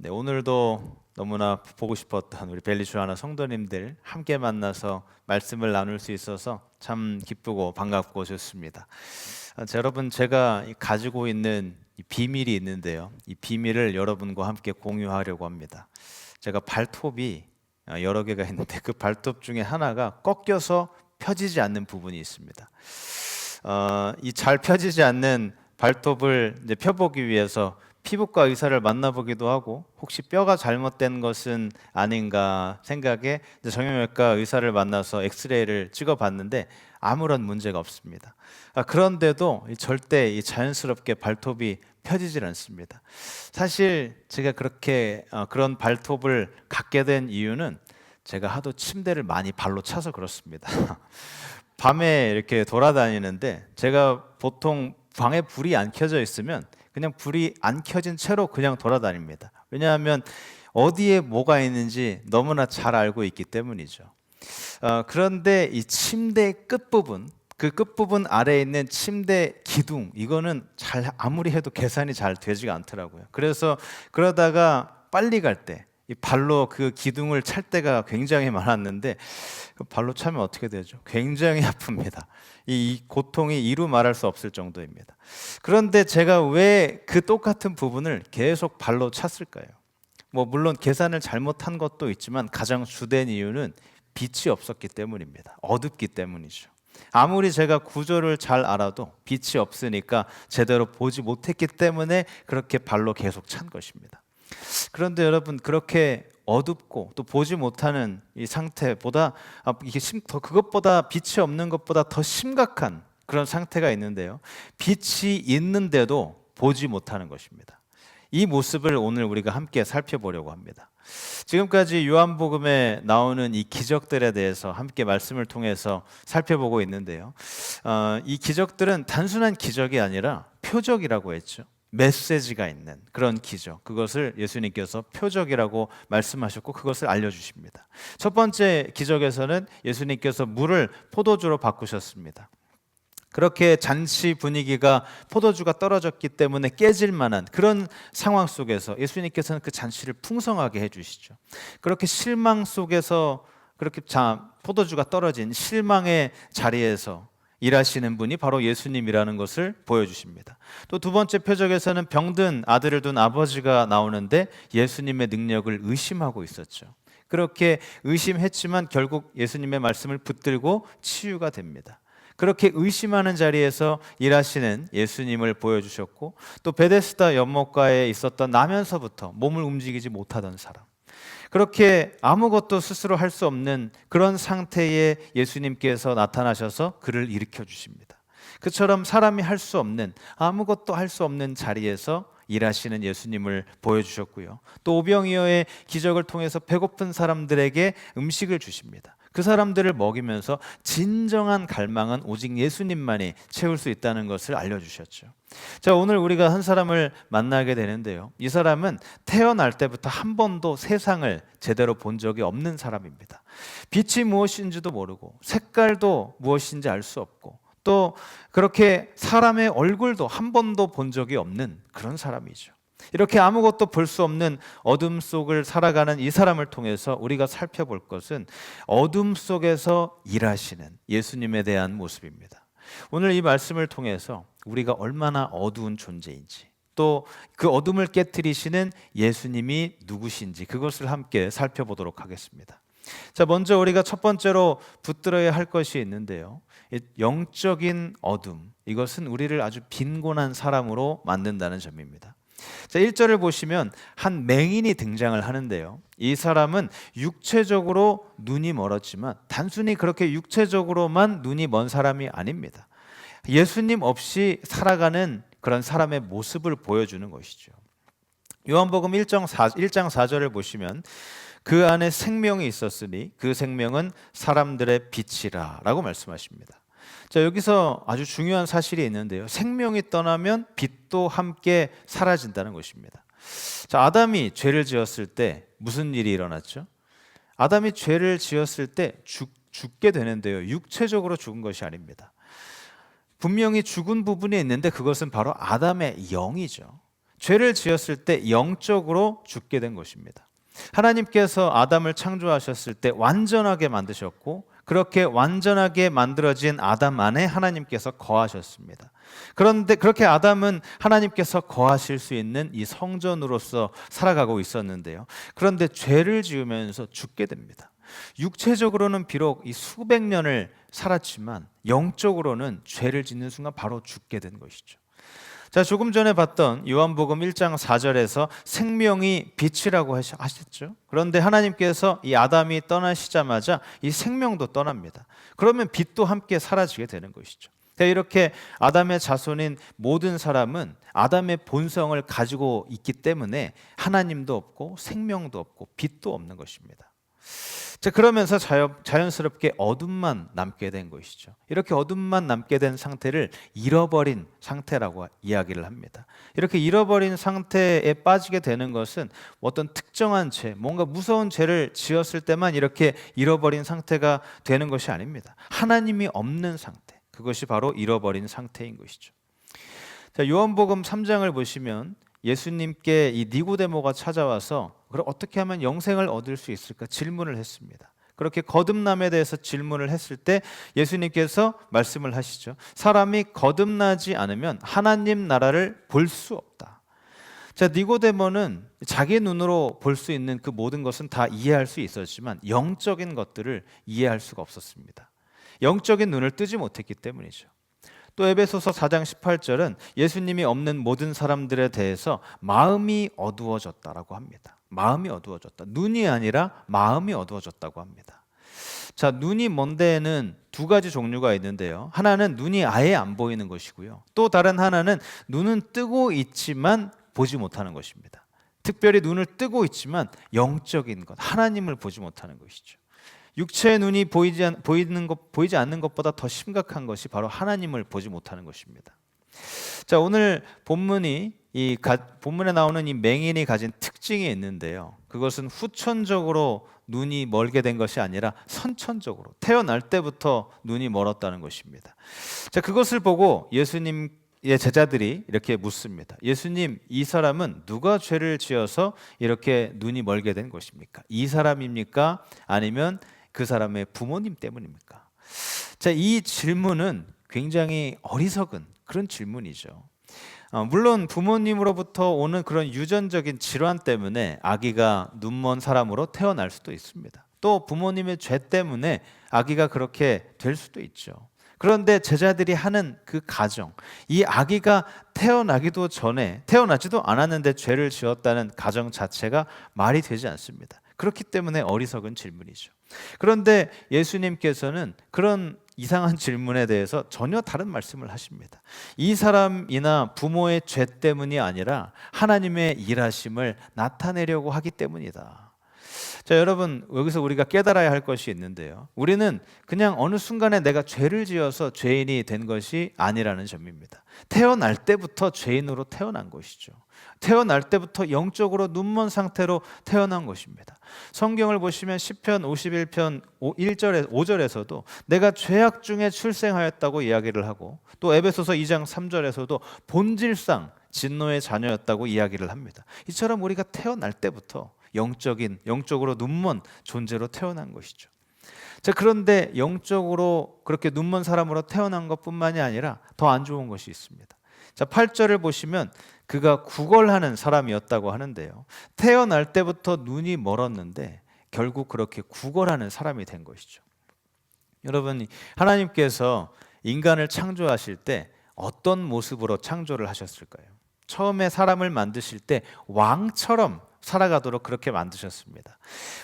네, 오늘도 너무나 보고 싶었던 우리 벨리주아나 성도님들 함께 만나서 말씀을 나눌 수 있어서 참 기쁘고 반갑고 좋습니다. 여러분, 제가 가지고 있는 이 비밀이 있는데요. 이 비밀을 여러분과 함께 공유하려고 합니다. 제가 발톱이 여러 개가 있는데 그 발톱 중에 하나가 꺾여서 펴지지 않는 부분이 있습니다. 이 잘 펴지지 않는 발톱을 이제 펴보기 위해서 피부과 의사를 만나보기도 하고, 혹시 뼈가 잘못된 것은 아닌가 생각에 이제 정형외과 의사를 만나서 엑스레이를 찍어봤는데 아무런 문제가 없습니다. 그런데도 절대 이 자연스럽게 발톱이 펴지질 않습니다. 사실 제가 그렇게 그런 발톱을 갖게 된 이유는 제가 하도 침대를 많이 발로 차서 그렇습니다. 밤에 이렇게 돌아다니는데 제가 보통 방에 불이 안 켜져 있으면 그냥 불이 안 켜진 채로 그냥 돌아다닙니다. 왜냐하면 어디에 뭐가 있는지 너무나 잘 알고 있기 때문이죠. 그런데 이 침대 끝부분, 그 끝부분 아래에 있는 침대 기둥, 이거는 잘 아무리 해도 계산이 잘 되지가 않더라고요. 그래서 그러다가 빨리 갈 때 이 발로 그 기둥을 찰 때가 굉장히 많았는데, 그 발로 차면 어떻게 되죠? 굉장히 아픕니다. 이 고통이 이루 말할 수 없을 정도입니다. 그런데 제가 왜 그 똑같은 부분을 계속 발로 찼을까요? 물론 계산을 잘못한 것도 있지만 가장 주된 이유는 빛이 없었기 때문입니다. 어둡기 때문이죠. 아무리 제가 구조를 잘 알아도 빛이 없으니까 제대로 보지 못했기 때문에 그렇게 발로 계속 찬 것입니다. 그런데 여러분, 그렇게 어둡고 또 보지 못하는 이 상태보다 그것보다 빛이 없는 것보다 더 심각한 그런 상태가 있는데요. 빛이 있는데도 보지 못하는 것입니다. 이 모습을 오늘 우리가 함께 살펴보려고 합니다. 지금까지 요한복음에 나오는 이 기적들에 대해서 함께 말씀을 통해서 살펴보고 있는데요. 이 기적들은 단순한 기적이 아니라 표적이라고 했죠. 메시지가 있는 그런 기적, 그것을 예수님께서 표적이라고 말씀하셨고 그것을 알려주십니다. 첫 번째 기적에서는 예수님께서 물을 포도주로 바꾸셨습니다. 그렇게 잔치 분위기가 포도주가 떨어졌기 때문에 깨질 만한 그런 상황 속에서 예수님께서는 그 잔치를 풍성하게 해주시죠. 그렇게 실망 속에서 그렇게 포도주가 떨어진 실망의 자리에서 일하시는 분이 바로 예수님이라는 것을 보여주십니다. 또 두 번째 표적에서는 병든 아들을 둔 아버지가 나오는데 예수님의 능력을 의심하고 있었죠. 그렇게 의심했지만 결국 예수님의 말씀을 붙들고 치유가 됩니다. 그렇게 의심하는 자리에서 일하시는 예수님을 보여주셨고, 또 베데스다 연못가에 있었던 나면서부터 몸을 움직이지 못하던 사람, 그렇게 아무것도 스스로 할 수 없는 그런 상태에 예수님께서 나타나셔서 그를 일으켜 주십니다. 그처럼 사람이 할 수 없는, 아무것도 할 수 없는 자리에서 일하시는 예수님을 보여주셨고요. 또 오병이어의 기적을 통해서 배고픈 사람들에게 음식을 주십니다. 그 사람들을 먹이면서 진정한 갈망은 오직 예수님만이 채울 수 있다는 것을 알려주셨죠. 자, 오늘 우리가 한 사람을 만나게 되는데요. 이 사람은 태어날 때부터 한 번도 세상을 제대로 본 적이 없는 사람입니다. 빛이 무엇인지도 모르고 색깔도 무엇인지 알 수 없고, 또 그렇게 사람의 얼굴도 한 번도 본 적이 없는 그런 사람이죠. 이렇게 아무것도 볼 수 없는 어둠 속을 살아가는 이 사람을 통해서 우리가 살펴볼 것은 어둠 속에서 일하시는 예수님에 대한 모습입니다. 오늘 이 말씀을 통해서 우리가 얼마나 어두운 존재인지, 또 그 어둠을 깨트리시는 예수님이 누구신지 그것을 함께 살펴보도록 하겠습니다. 자, 먼저 우리가 첫 번째로 붙들어야 할 것이 있는데요. 영적인 어둠, 이것은 우리를 아주 빈곤한 사람으로 만든다는 점입니다. 자, 1절을 보시면 한 맹인이 등장을 하는데요. 이 사람은 육체적으로 눈이 멀었지만 단순히 그렇게 육체적으로만 눈이 먼 사람이 아닙니다. 예수님 없이 살아가는 그런 사람의 모습을 보여주는 것이죠. 요한복음 1장 4절을 보시면 그 안에 생명이 있었으니 그 생명은 사람들의 빛이라 라고 말씀하십니다. 자, 여기서 아주 중요한 사실이 있는데요. 생명이 떠나면 빛도 함께 사라진다는 것입니다. 자, 아담이 죄를 지었을 때 무슨 일이 일어났죠? 아담이 죄를 지었을 때 죽게 되는데요. 육체적으로 죽은 것이 아닙니다. 분명히 죽은 부분이 있는데 그것은 바로 아담의 영이죠. 죄를 지었을 때 영적으로 죽게 된 것입니다. 하나님께서 아담을 창조하셨을 때 완전하게 만드셨고, 그렇게 완전하게 만들어진 아담 안에 하나님께서 거하셨습니다. 그런데 그렇게 아담은 하나님께서 거하실 수 있는 이 성전으로서 살아가고 있었는데요. 그런데 죄를 지으면서 죽게 됩니다. 육체적으로는 비록 이 수백 년을 살았지만 영적으로는 죄를 짓는 순간 바로 죽게 된 것이죠. 자, 조금 전에 봤던 요한복음 1장 4절에서 생명이 빛이라고 하셨죠. 그런데 하나님께서 이 아담이 떠나시자마자 이 생명도 떠납니다. 그러면 빛도 함께 사라지게 되는 것이죠. 이렇게 아담의 자손인 모든 사람은 아담의 본성을 가지고 있기 때문에 하나님도 없고 생명도 없고 빛도 없는 것입니다. 자, 그러면서 자연스럽게 어둠만 남게 된 것이죠. 이렇게 어둠만 남게 된 상태를 잃어버린 상태라고 이야기를 합니다. 이렇게 잃어버린 상태에 빠지게 되는 것은 어떤 특정한 죄, 뭔가 무서운 죄를 지었을 때만 이렇게 잃어버린 상태가 되는 것이 아닙니다. 하나님이 없는 상태, 그것이 바로 잃어버린 상태인 것이죠. 자, 요한복음 3장을 보시면 예수님께 이 니고데모가 찾아와서 그럼 어떻게 하면 영생을 얻을 수 있을까 질문을 했습니다. 그렇게 거듭남에 대해서 질문을 했을 때 예수님께서 말씀을 하시죠. 사람이 거듭나지 않으면 하나님 나라를 볼 수 없다. 자, 니고데모는 자기 눈으로 볼 수 있는 그 모든 것은 다 이해할 수 있었지만 영적인 것들을 이해할 수가 없었습니다. 영적인 눈을 뜨지 못했기 때문이죠. 또 에베소서 4장 18절은 예수님이 없는 모든 사람들에 대해서 마음이 어두워졌다라고 합니다. 마음이 어두워졌다. 눈이 아니라 마음이 어두워졌다고 합니다. 자, 눈이 먼 데에는 두 가지 종류가 있는데요. 하나는 눈이 아예 안 보이는 것이고요. 또 다른 하나는 눈은 뜨고 있지만 보지 못하는 것입니다. 특별히 눈을 뜨고 있지만 영적인 것, 하나님을 보지 못하는 것이죠. 육체의 눈이 보이지 않는 것보다 더 심각한 것이 바로 하나님을 보지 못하는 것입니다. 자, 오늘 본문에 나오는 이 맹인이 가진 특징이 있는데요. 그것은 후천적으로 눈이 멀게 된 것이 아니라 선천적으로 태어날 때부터 눈이 멀었다는 것입니다. 자, 그것을 보고 예수님의 제자들이 이렇게 묻습니다. 예수님, 이 사람은 누가 죄를 지어서 이렇게 눈이 멀게 된 것입니까? 이 사람입니까? 아니면 그 사람의 부모님 때문입니까? 자, 이 질문은 굉장히 어리석은 그런 질문이죠. 물론 부모님으로부터 오는 그런 유전적인 질환 때문에 아기가 눈먼 사람으로 태어날 수도 있습니다. 또 부모님의 죄 때문에 아기가 그렇게 될 수도 있죠. 그런데 제자들이 하는 그 가정, 이 아기가 태어나지도 않았는데 죄를 지었다는 가정 자체가 말이 되지 않습니다. 그렇기 때문에 어리석은 질문이죠. 그런데 예수님께서는 그런 이상한 질문에 대해서 전혀 다른 말씀을 하십니다. 이 사람이나 부모의 죄 때문이 아니라 하나님의 일하심을 나타내려고 하기 때문이다. 자, 여러분, 여기서 우리가 깨달아야 할 것이 있는데요. 우리는 그냥 어느 순간에 내가 죄를 지어서 죄인이 된 것이 아니라는 점입니다. 태어날 때부터 죄인으로 태어난 것이죠. 태어날 때부터 영적으로 눈먼 상태로 태어난 것입니다. 성경을 보시면 시편 51편 5절에서도 내가 죄악 중에 출생하였다고 이야기를 하고, 또 에베소서 2장 3절에서도 본질상 진노의 자녀였다고 이야기를 합니다. 이처럼 우리가 태어날 때부터 영적으로 눈먼 존재로 태어난 것이죠. 자, 그런데 영적으로 그렇게 눈먼 사람으로 태어난 것뿐만이 아니라 더 안 좋은 것이 있습니다. 자, 8절을 보시면 그가 구걸하는 사람이었다고 하는데요. 태어날 때부터 눈이 멀었는데 결국 그렇게 구걸하는 사람이 된 것이죠. 여러분, 하나님께서 인간을 창조하실 때 어떤 모습으로 창조를 하셨을까요? 처음에 사람을 만드실 때 왕처럼 살아가도록 그렇게 만드셨습니다.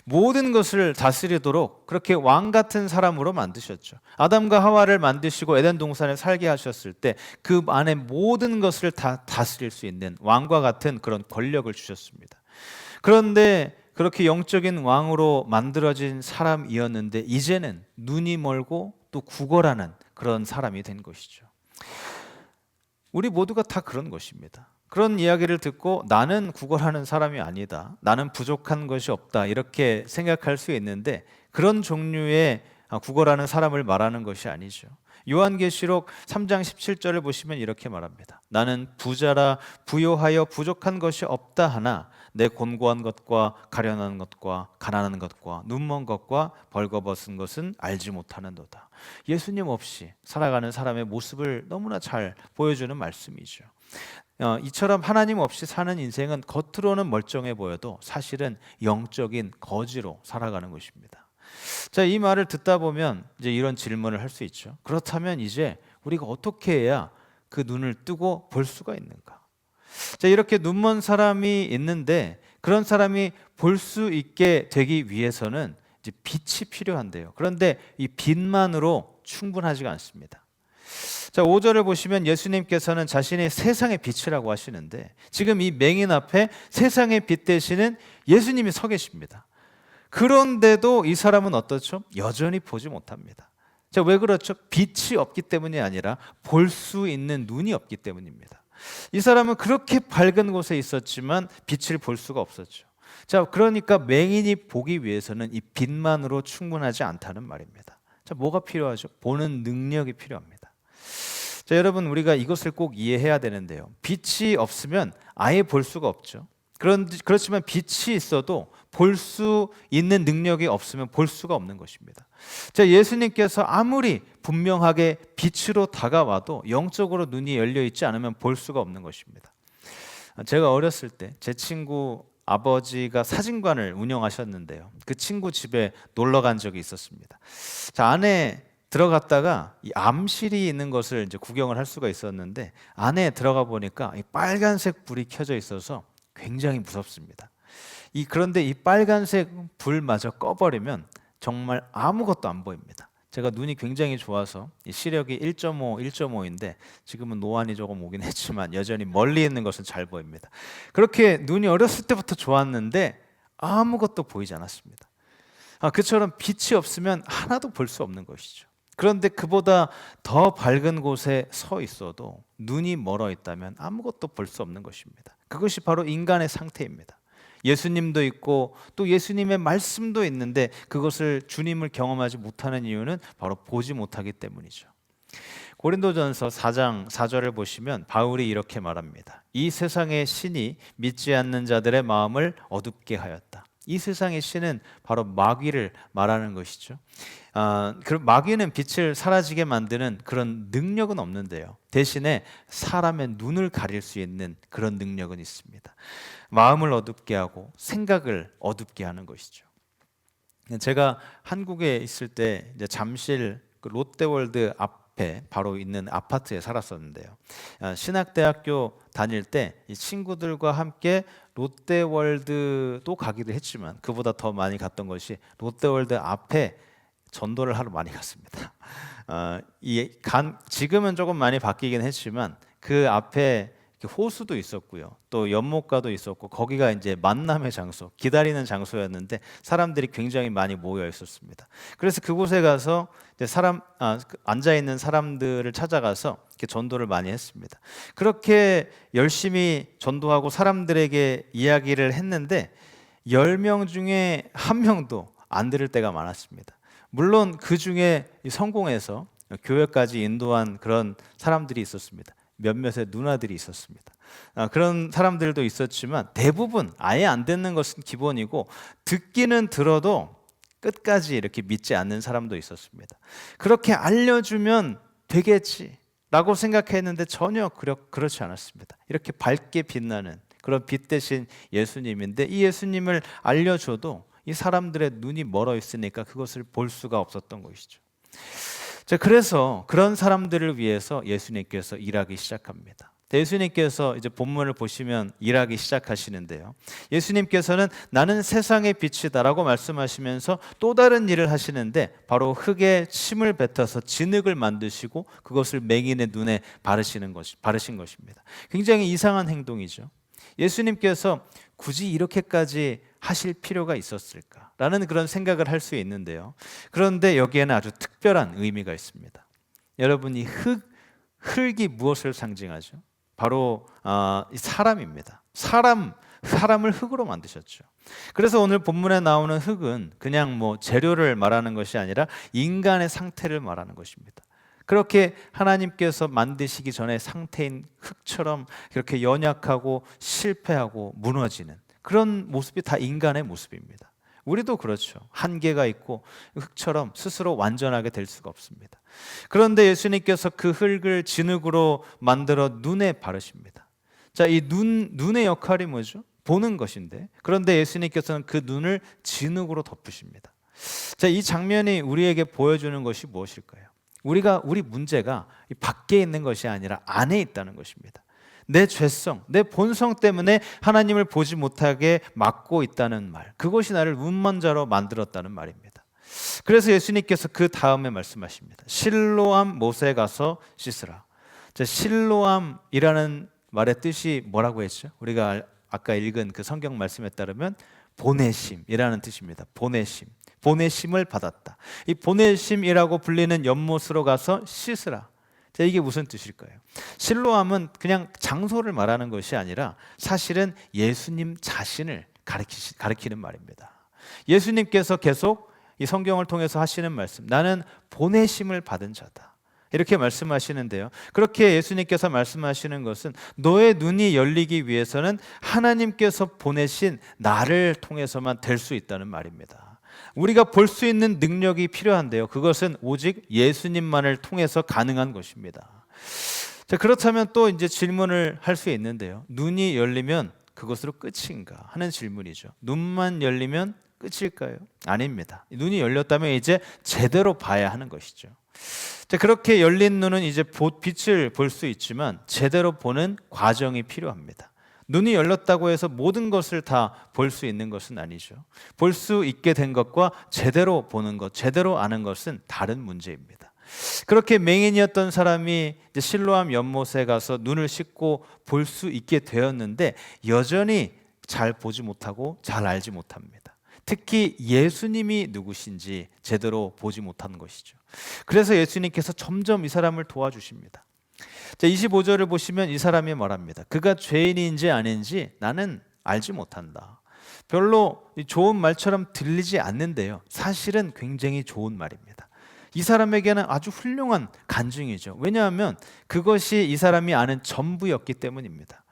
모든 것을 다스리도록 그렇게 왕 같은 사람으로 만드셨죠. 아담과 하와를 만드시고 에덴 동산에 살게 하셨을 때 그 안에 모든 것을 다 다스릴 수 있는 왕과 같은 그런 권력을 주셨습니다. 그런데 그렇게 영적인 왕으로 만들어진 사람이었는데 이제는 눈이 멀고 또 구걸하는 그런 사람이 된 것이죠. 우리 모두가 다 그런 것입니다. 그런 이야기를 듣고 나는 구걸하는 사람이 아니다, 나는 부족한 것이 없다, 이렇게 생각할 수 있는데 그런 종류의 구걸하는 사람을 말하는 것이 아니죠. 요한계시록 3장 17절을 보시면 이렇게 말합니다. 나는 부자라 부요하여 부족한 것이 없다 하나 내 곤고한 것과 가련한 것과 가난한 것과 눈먼 것과 벌거벗은 것은 알지 못하는도다. 예수님 없이 살아가는 사람의 모습을 너무나 잘 보여주는 말씀이죠. 이처럼 하나님 없이 사는 인생은 겉으로는 멀쩡해 보여도 사실은 영적인 거지로 살아가는 것입니다. 자, 이 말을 듣다 보면 이제 이런 질문을 할 수 있죠. 그렇다면 이제 우리가 어떻게 해야 그 눈을 뜨고 볼 수가 있는가? 자, 이렇게 눈먼 사람이 있는데 그런 사람이 볼 수 있게 되기 위해서는 이제 빛이 필요한데요. 그런데 이 빛만으로 충분하지가 않습니다. 자, 5절을 보시면 예수님께서는 자신의 세상의 빛이라고 하시는데 지금 이 맹인 앞에 세상의 빛 되시는 예수님이 서 계십니다. 그런데도 이 사람은 어떻죠? 여전히 보지 못합니다. 자, 왜 그렇죠? 빛이 없기 때문이 아니라 볼 수 있는 눈이 없기 때문입니다. 이 사람은 그렇게 밝은 곳에 있었지만 빛을 볼 수가 없었죠. 자, 그러니까 맹인이 보기 위해서는 이 빛만으로 충분하지 않다는 말입니다. 자, 뭐가 필요하죠? 보는 능력이 필요합니다. 자, 여러분, 우리가 이것을 꼭 이해해야 되는데요. 빛이 없으면 아예 볼 수가 없죠. 그렇지만 빛이 있어도 볼 수 있는 능력이 없으면 볼 수가 없는 것입니다. 자, 예수님께서 아무리 분명하게 빛으로 다가와도 영적으로 눈이 열려 있지 않으면 볼 수가 없는 것입니다. 제가 어렸을 때 제 친구 아버지가 사진관을 운영하셨는데요. 그 친구 집에 놀러 간 적이 있었습니다. 자, 안에 들어갔다가 이 암실이 있는 것을 이제 구경을 할 수가 있었는데 안에 들어가 보니까 이 빨간색 불이 켜져 있어서 굉장히 무섭습니다. 그런데 이 빨간색 불마저 꺼버리면 정말 아무것도 안 보입니다. 제가 눈이 굉장히 좋아서 이 시력이 1.5인데 지금은 노안이 조금 오긴 했지만 여전히 멀리 있는 것은 잘 보입니다. 그렇게 눈이 어렸을 때부터 좋았는데 아무것도 보이지 않았습니다. 그처럼 빛이 없으면 하나도 볼 수 없는 것이죠. 그런데 그보다 더 밝은 곳에 서 있어도 눈이 멀어 있다면 아무것도 볼 수 없는 것입니다. 그것이 바로 인간의 상태입니다. 예수님도 있고 또 예수님의 말씀도 있는데 그것을 주님을 경험하지 못하는 이유는 바로 보지 못하기 때문이죠. 고린도전서 4장 4절을 보시면 바울이 이렇게 말합니다. 이 세상의 신이 믿지 않는 자들의 마음을 어둡게 하였다. 이 세상의 신은 바로 마귀를 말하는 것이죠. 그럼 마귀는 빛을 사라지게 만드는 그런 능력은 없는데요. 대신에 사람의 눈을 가릴 수 있는 그런 능력은 있습니다. 마음을 어둡게 하고 생각을 어둡게 하는 것이죠. 제가 한국에 있을 때 이제 잠실 롯데월드 앞에 바로 있는 아파트에 살았었는데요. 신학대학교 다닐 때 이 친구들과 함께 롯데월드도 가기도 했지만 그보다 더 많이 갔던 것이 롯데월드 앞에 전도를 하러 많이 갔습니다. 지금은 조금 많이 바뀌긴 했지만 그 앞에 호수도 있었고요. 또 연못가도 있었고 거기가 이제 만남의 장소, 기다리는 장소였는데 사람들이 굉장히 많이 모여 있었습니다. 그래서 그곳에 가서 이제 앉아 있는 사람들을 찾아가서 이렇게 전도를 많이 했습니다. 그렇게 열심히 전도하고 사람들에게 이야기를 했는데 10명 중에 1명도 안 들을 때가 많았습니다. 물론 그 중에 성공해서 교회까지 인도한 그런 사람들이 있었습니다. 몇몇의 누나들이 있었습니다. 그런 사람들도 있었지만 대부분 아예 안 듣는 것은 기본이고 듣기는 들어도 끝까지 이렇게 믿지 않는 사람도 있었습니다. 그렇게 알려주면 되겠지라고 생각했는데 전혀 그렇지 않았습니다. 이렇게 밝게 빛나는 그런 빛 대신 예수님인데 이 예수님을 알려줘도 이 사람들의 눈이 멀어 있으니까 그것을 볼 수가 없었던 것이죠. 자, 그래서 그런 사람들을 위해서 예수님께서 일하기 시작합니다. 예수님께서 이제 본문을 보시면 일하기 시작하시는데요. 예수님께서는 나는 세상의 빛이다라고 말씀하시면서 또 다른 일을 하시는데 바로 흙에 침을 뱉어서 진흙을 만드시고 그것을 맹인의 눈에 바르신 것입니다. 굉장히 이상한 행동이죠. 예수님께서 굳이 이렇게까지 하실 필요가 있었을까라는 그런 생각을 할 수 있는데요. 그런데 여기에는 아주 특별한 의미가 있습니다. 여러분, 이 흙이 무엇을 상징하죠? 바로 사람입니다. 사람을 흙으로 만드셨죠. 그래서 오늘 본문에 나오는 흙은 그냥 재료를 말하는 것이 아니라 인간의 상태를 말하는 것입니다. 그렇게 하나님께서 만드시기 전에 상태인 흙처럼 그렇게 연약하고 실패하고 무너지는 그런 모습이 다 인간의 모습입니다. 우리도 그렇죠. 한계가 있고 흙처럼 스스로 완전하게 될 수가 없습니다. 그런데 예수님께서 그 흙을 진흙으로 만들어 눈에 바르십니다. 자, 이 눈의 역할이 뭐죠? 보는 것인데, 그런데 예수님께서는 그 눈을 진흙으로 덮으십니다. 자, 이 장면이 우리에게 보여주는 것이 무엇일까요? 우리 문제가 밖에 있는 것이 아니라 안에 있다는 것입니다. 내 죄성, 내 본성 때문에 하나님을 보지 못하게 막고 있다는 말, 그것이 나를 눈먼 자로 만들었다는 말입니다. 그래서 예수님께서 그 다음에 말씀하십니다. 실로암 못에 가서 씻으라. 자, 실로암이라는 말의 뜻이 뭐라고 했죠? 우리가 아까 읽은 그 성경 말씀에 따르면 보내심이라는 뜻입니다. 보내심을 받았다. 이 보내심이라고 불리는 연못으로 가서 씻으라. 자, 이게 무슨 뜻일까요? 실로암은 그냥 장소를 말하는 것이 아니라 사실은 예수님 자신을 가리키는 말입니다. 예수님께서 계속 이 성경을 통해서 하시는 말씀, 나는 보내심을 받은 자다, 이렇게 말씀하시는데요. 그렇게 예수님께서 말씀하시는 것은 너의 눈이 열리기 위해서는 하나님께서 보내신 나를 통해서만 될 수 있다는 말입니다. 우리가 볼 수 있는 능력이 필요한데요, 그것은 오직 예수님만을 통해서 가능한 것입니다. 자, 그렇다면 또 이제 질문을 할 수 있는데요, 눈이 열리면 그것으로 끝인가 하는 질문이죠. 눈만 열리면 끝일까요? 아닙니다. 눈이 열렸다면 이제 제대로 봐야 하는 것이죠. 자, 그렇게 열린 눈은 이제 빛을 볼 수 있지만 제대로 보는 과정이 필요합니다. 눈이 열렸다고 해서 모든 것을 다 볼 수 있는 것은 아니죠. 볼 수 있게 된 것과 제대로 보는 것, 제대로 아는 것은 다른 문제입니다. 그렇게 맹인이었던 사람이 이제 실로암 연못에 가서 눈을 씻고 볼 수 있게 되었는데 여전히 잘 보지 못하고 잘 알지 못합니다. 특히 예수님이 누구신지 제대로 보지 못하는 것이죠. 그래서 예수님께서 점점 이 사람을 도와주십니다. 자, 25절을 보시면 이 사람이 말합니다. 그가 죄인인지 아닌지 나는 알지 못한다. 별로 좋은 말처럼 들리지 않는데요, 사실은 굉장히 좋은 말입니다. 이 사람에게는 아주 훌륭한 간증이죠. 왜냐하면 그것이 이 사람이 아는 전부였기 때문입니다.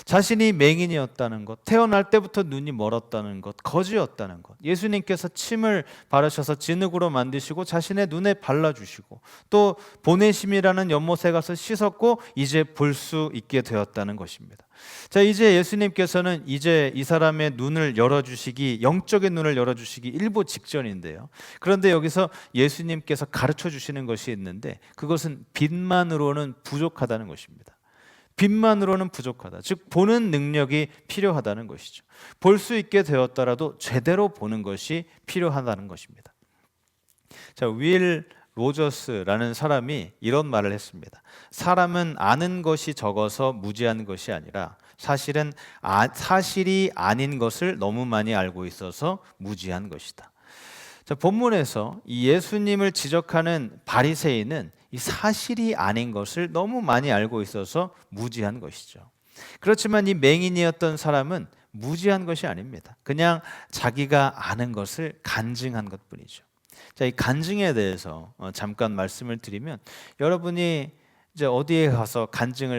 자신이 맹인이었다는 것, 태어날 때부터 눈이 멀었다는 것, 거지였다는 것, 예수님께서 침을 바르셔서 진흙으로 만드시고 자신의 눈에 발라주시고 또 보내심이라는 연못에 가서 씻었고 이제 볼 수 있게 되었다는 것입니다. 자, 이제 예수님께서는 이제 이 사람의 눈을 열어주시기, 영적인 눈을 열어주시기 일보 직전인데요, 그런데 여기서 예수님께서 가르쳐 주시는 것이 있는데 그것은 빛만으로는 부족하다는 것입니다. 빛만으로는 부족하다. 즉 보는 능력이 필요하다는 것이죠. 볼 수 있게 되었더라도 제대로 보는 것이 필요하다는 것입니다. 자, 윌 로저스라는 사람이 이런 말을 했습니다. 사람은 아는 것이 적어서 무지한 것이 아니라 사실은 사실이 아닌 것을 너무 많이 알고 있어서 무지한 것이다. 자, 본문에서 이 예수님을 지적하는 바리새인은 이 사실이 아닌 것을 너무 많이 알고 있어서 무지한 것이죠. 그렇지만 이 맹인이었던 사람은 무지한 것이 아닙니다. 그냥 자기가 아는 것을 간증한 것뿐이죠. 자, 이 간증에 대해서 잠깐 말씀을 드리면, 여러분이 이제 어디에 가서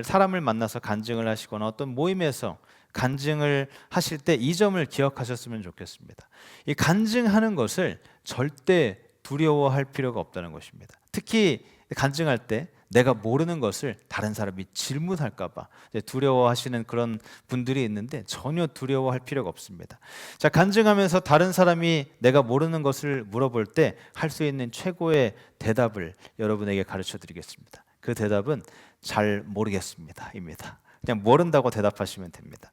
사람을 만나서 간증을 하시거나 어떤 모임에서 간증을 하실 때 이 점을 기억하셨으면 좋겠습니다. 이 간증하는 것을 절대 두려워할 필요가 없다는 것입니다. 특히 간증할 때 내가 모르는 것을 다른 사람이 질문할까 봐 두려워하시는 그런 분들이 있는데 전혀 두려워할 필요가 없습니다. 자, 간증하면서 다른 사람이 내가 모르는 것을 물어볼 때 할 수 있는 최고의 대답을 여러분에게 가르쳐 드리겠습니다. 그 대답은 잘 모르겠습니다 입니다. 그냥 모른다고 대답하시면 됩니다.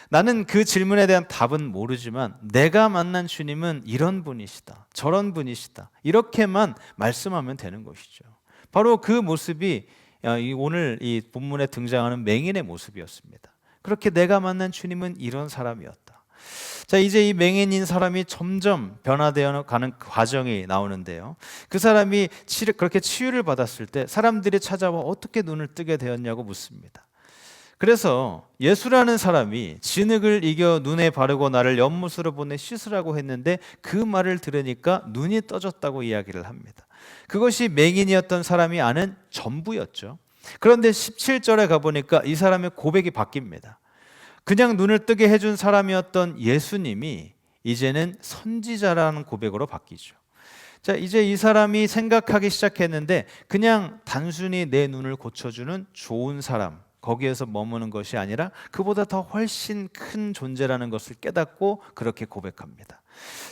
나는 그 질문에 대한 답은 모르지만 내가 만난 주님은 이런 분이시다, 저런 분이시다, 이렇게만 말씀하면 되는 것이죠. 바로 그 모습이 오늘 이 본문에 등장하는 맹인의 모습이었습니다. 그렇게 내가 만난 주님은 이런 사람이었다. 자, 이제 이 맹인인 사람이 점점 변화되어 가는 과정이 나오는데요, 그 사람이 그렇게 치유를 받았을 때 사람들이 찾아와 어떻게 눈을 뜨게 되었냐고 묻습니다. 그래서 예수라는 사람이 진흙을 이겨 눈에 바르고 나를 연못으로 보내 씻으라고 했는데 그 말을 들으니까 눈이 떠졌다고 이야기를 합니다. 그것이 맹인이었던 사람이 아는 전부였죠. 그런데 17절에 가보니까 이 사람의 고백이 바뀝니다. 그냥 눈을 뜨게 해준 사람이었던 예수님이 이제는 선지자라는 고백으로 바뀌죠. 자, 이제 이 사람이 생각하기 시작했는데 그냥 단순히 내 눈을 고쳐주는 좋은 사람, 거기에서 머무는 것이 아니라 그보다 더 훨씬 큰 존재라는 것을 깨닫고 그렇게 고백합니다.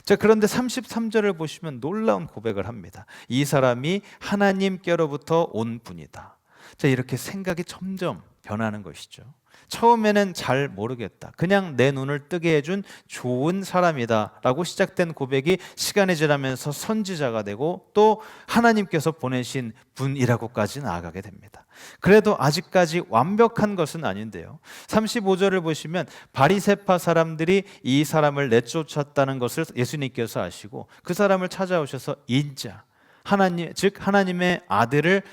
자, 그런데 33절을 보시면 놀라운 고백을 합니다. 이 사람이 하나님께로부터 온 분이다. 자, 이렇게 생각이 점점 변하는 것이죠. 처음에는 잘 모르겠다. 그냥 내 눈을 뜨게 해준 좋은 사람이다 라고 시작된 고백이 시간이 지나면서 선지자가 되고 또 하나님께서 보내신 분이라고까지 나아가게 됩니다. 그래도 아직까지 완벽한 것은 아닌데요. 35절을 보시면 바리새파 사람들이 이 사람을 내쫓았다는 것을 예수님께서 아시고 그 사람을 찾아오셔서 인자 하나님, 즉 하나님의 아들을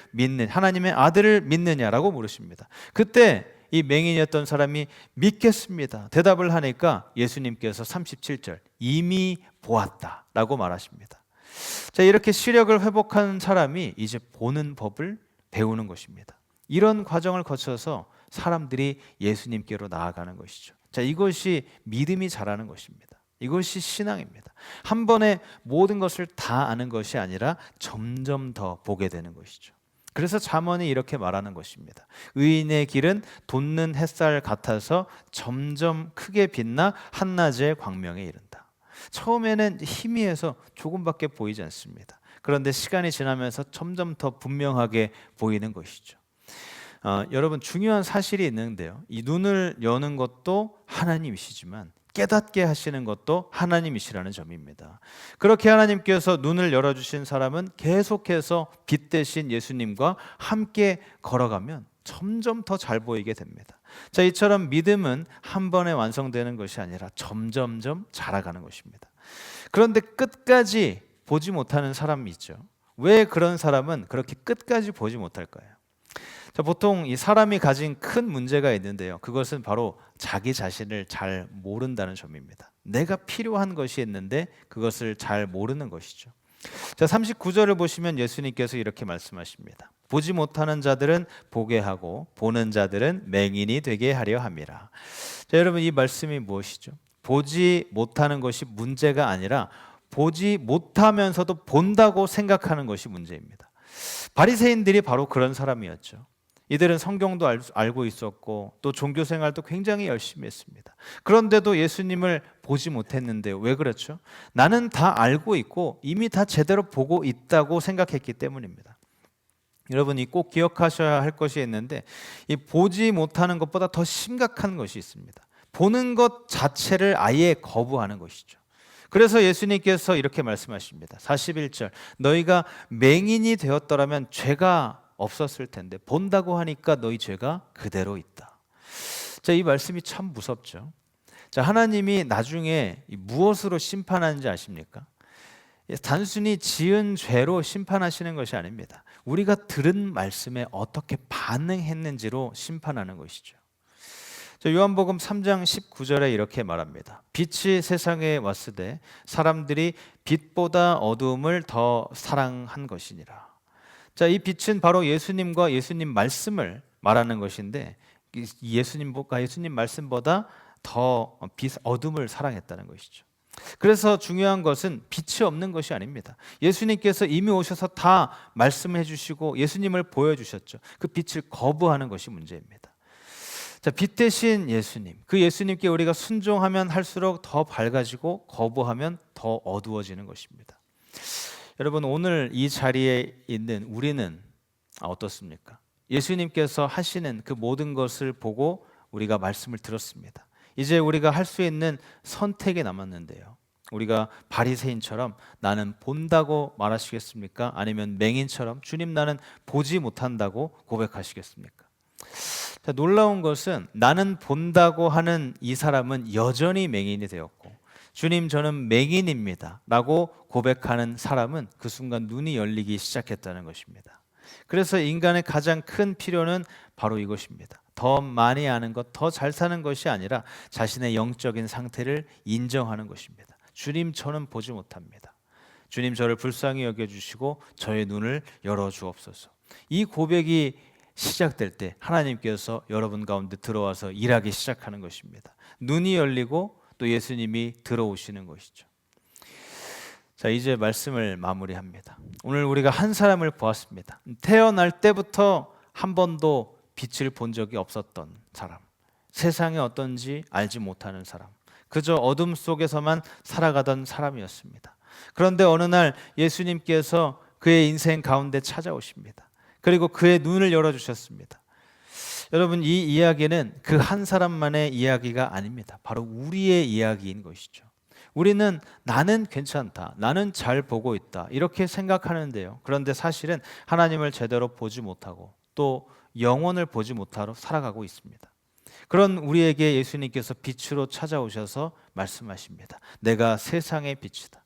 믿느냐라고 물으십니다. 그때 이 맹인이었던 사람이 믿겠습니다 대답을 하니까 예수님께서 37절 이미 보았다라고 말하십니다. 자, 이렇게 시력을 회복한 사람이 이제 보는 법을 배우는 것입니다. 이런 과정을 거쳐서 사람들이 예수님께로 나아가는 것이죠. 자, 이것이 믿음이 자라는 것입니다. 이것이 신앙입니다. 한 번에 모든 것을 다 아는 것이 아니라 점점 더 보게 되는 것이죠. 그래서 잠언이 이렇게 말하는 것입니다. 의인의 길은 돋는 햇살 같아서 점점 크게 빛나 한낮의 광명에 이른다. 처음에는 희미해서 조금밖에 보이지 않습니다. 그런데 시간이 지나면서 점점 더 분명하게 보이는 것이죠. 여러분, 중요한 사실이 있는데요. 이 눈을 여는 것도 하나님이시지만 깨닫게 하시는 것도 하나님이시라는 점입니다. 그렇게 하나님께서 눈을 열어주신 사람은 계속해서 빛 대신 예수님과 함께 걸어가면 점점 더 잘 보이게 됩니다. 자, 이처럼 믿음은 한 번에 완성되는 것이 아니라 점점점 자라가는 것입니다. 그런데 끝까지 보지 못하는 사람이 있죠. 왜 그런 사람은 그렇게 끝까지 보지 못할까요? 자, 보통 이 사람이 가진 큰 문제가 있는데요. 그것은 바로 자기 자신을 잘 모른다는 점입니다. 내가 필요한 것이 있는데 그것을 잘 모르는 것이죠. 자, 39절을 보시면 예수님께서 이렇게 말씀하십니다. 보지 못하는 자들은 보게 하고 보는 자들은 맹인이 되게 하려 함이라. 자, 여러분, 이 말씀이 무엇이죠? 보지 못하는 것이 문제가 아니라 보지 못하면서도 본다고 생각하는 것이 문제입니다. 바리새인들이 바로 그런 사람이었죠. 이들은 성경도 알고 있었고 또 종교 생활도 굉장히 열심히 했습니다. 그런데도 예수님을 보지 못했는데요. 왜 그렇죠? 나는 다 알고 있고 이미 다 제대로 보고 있다고 생각했기 때문입니다. 여러분이 꼭 기억하셔야 할 것이 있는데 이 보지 못하는 것보다 더 심각한 것이 있습니다. 보는 것 자체를 아예 거부하는 것이죠. 그래서 예수님께서 이렇게 말씀하십니다. 41절 너희가 맹인이 되었더라면 죄가 없었을 텐데 본다고 하니까 너희 죄가 그대로 있다. 자, 이 말씀이 참 무섭죠. 자, 하나님이 나중에 무엇으로 심판하는지 아십니까? 단순히 지은 죄로 심판하시는 것이 아닙니다. 우리가 들은 말씀에 어떻게 반응했는지로 심판하는 것이죠. 자, 요한복음 3장 19절에 이렇게 말합니다. 빛이 세상에 왔으되 사람들이 빛보다 어두움을 더 사랑한 것이니라. 자, 이 빛은 바로 예수님과 예수님 말씀을 말하는 것인데 예수님 말씀보다 더 어둠을 사랑했다는 것이죠. 그래서 중요한 것은 빛이 없는 것이 아닙니다. 예수님께서 이미 오셔서 다 말씀해 주시고 예수님을 보여주셨죠. 그 빛을 거부하는 것이 문제입니다. 자, 빛 대신 예수님, 그 예수님께 우리가 순종하면 할수록 더 밝아지고 거부하면 더 어두워지는 것입니다. 여러분, 오늘 이 자리에 있는 우리는 어떻습니까? 예수님께서 하시는 그 모든 것을 보고 우리가 말씀을 들었습니다. 이제 우리가 할 수 있는 선택이 남았는데요. 우리가 바리새인처럼 나는 본다고 말하시겠습니까? 아니면 맹인처럼 주님 나는 보지 못한다고 고백하시겠습니까? 자, 놀라운 것은 나는 본다고 하는 이 사람은 여전히 맹인이 되었고 주님 저는 맹인입니다 라고 고백하는 사람은 그 순간 눈이 열리기 시작했다는 것입니다. 그래서 인간의 가장 큰 필요는 바로 이것입니다. 더 많이 아는 것, 더 잘 사는 것이 아니라 자신의 영적인 상태를 인정하는 것입니다. 주님, 저는 보지 못합니다. 주님, 저를 불쌍히 여겨주시고 저의 눈을 열어주옵소서. 이 고백이 시작될 때 하나님께서 여러분 가운데 들어와서 일하기 시작하는 것입니다. 눈이 열리고 또 예수님이 들어오시는 것이죠. 자, 이제 말씀을 마무리합니다. 오늘 우리가 한 사람을 보았습니다. 태어날 때부터 한 번도 빛을 본 적이 없었던 사람, 세상이 어떤지 알지 못하는 사람, 그저 어둠 속에서만 살아가던 사람이었습니다. 그런데 어느 날 예수님께서 그의 인생 가운데 찾아오십니다. 그리고 그의 눈을 열어주셨습니다. 여러분, 이 이야기는 그 한 사람만의 이야기가 아닙니다. 바로 우리의 이야기인 것이죠. 우리는 나는 괜찮다, 나는 잘 보고 있다 이렇게 생각하는데요. 그런데 사실은 하나님을 제대로 보지 못하고 또 영혼을 보지 못하러 살아가고 있습니다. 그런 우리에게 예수님께서 빛으로 찾아오셔서 말씀하십니다. 내가 세상의 빛이다.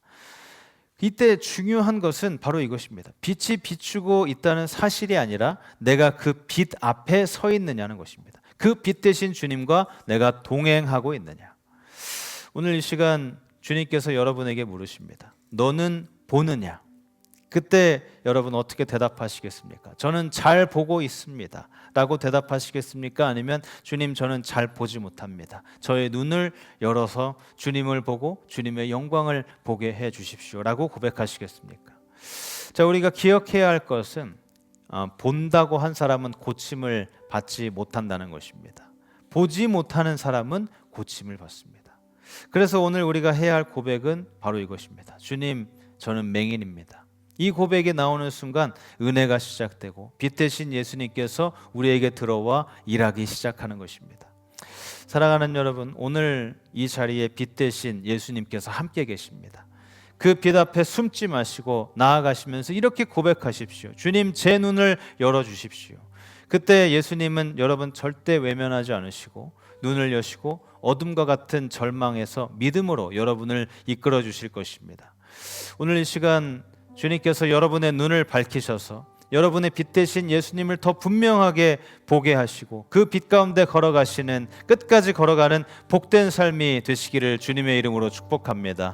이때 중요한 것은 바로 이것입니다. 빛이 비추고 있다는 사실이 아니라 내가 그 빛 앞에 서 있느냐는 것입니다. 그 빛 대신 주님과 내가 동행하고 있느냐. 오늘 이 시간 주님께서 여러분에게 물으십니다. 너는 보느냐? 그때 여러분 어떻게 대답하시겠습니까? 저는 잘 보고 있습니다 라고 대답하시겠습니까? 아니면 주님, 저는 잘 보지 못합니다. 저의 눈을 열어서 주님을 보고 주님의 영광을 보게 해 주십시오 라고 고백하시겠습니까? 자, 우리가 기억해야 할 것은 본다고 한 사람은 고침을 받지 못한다는 것입니다. 보지 못하는 사람은 고침을 받습니다. 그래서 오늘 우리가 해야 할 고백은 바로 이것입니다. 주님, 저는 맹인입니다. 이 고백이 나오는 순간 은혜가 시작되고 빛 대신 예수님께서 우리에게 들어와 일하기 시작하는 것입니다. 사랑하는 여러분, 오늘 이 자리에 빛 대신 예수님께서 함께 계십니다. 그 빛 앞에 숨지 마시고 나아가시면서 이렇게 고백하십시오. 주님, 제 눈을 열어주십시오. 그때 예수님은 여러분 절대 외면하지 않으시고 눈을 여시고 어둠과 같은 절망에서 믿음으로 여러분을 이끌어 주실 것입니다. 오늘 이 시간 주님께서 여러분의 눈을 밝히셔서 여러분의 빛 대신 예수님을 더 분명하게 보게 하시고 그 빛 가운데 걸어가시는, 끝까지 걸어가는 복된 삶이 되시기를 주님의 이름으로 축복합니다.